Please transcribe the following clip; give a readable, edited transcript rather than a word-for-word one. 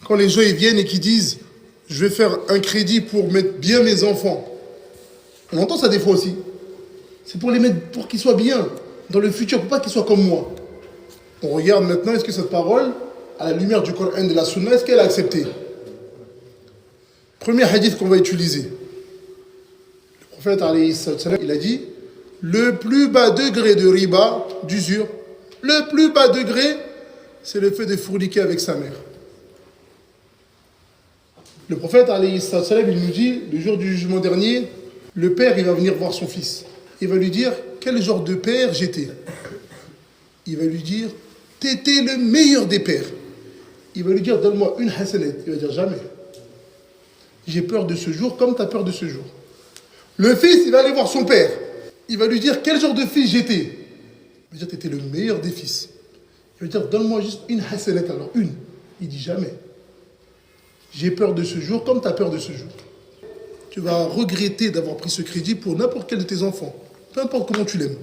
Quand les gens ils viennent et qui disent je vais faire un crédit pour mettre bien mes enfants, on entend ça des fois aussi. C'est pour les mettre, pour qu'ils soient bien dans le futur, pour pas qu'ils soient comme moi. On regarde maintenant, est-ce que cette parole, à la lumière du Coran et de la Sunna, est-ce qu'elle est acceptée? Premier hadith qu'on va utiliser. Le prophète, alayhi salam, il a dit, le plus bas degré de riba, d'usure, le plus bas degré, c'est le fait de fourniquer avec sa mère. Le prophète, alayhi salam, il nous dit, le jour du jugement dernier, le père, il va venir voir son fils. Il va lui dire, quel genre de père j'étais? Il va lui dire, t'étais le meilleur des pères. Il va lui dire, donne-moi une hasanat. Il va dire, jamais. J'ai peur de ce jour comme tu as peur de ce jour. Le fils, il va aller voir son père. Il va lui dire, quel genre de fils j'étais? Il va dire, t'étais le meilleur des fils. Il va dire, donne-moi juste une hasanat, alors une. Il dit, jamais. J'ai peur de ce jour comme tu as peur de ce jour. Tu vas regretter d'avoir pris ce crédit pour n'importe quel de tes enfants. Peu importe comment tu l'aimes.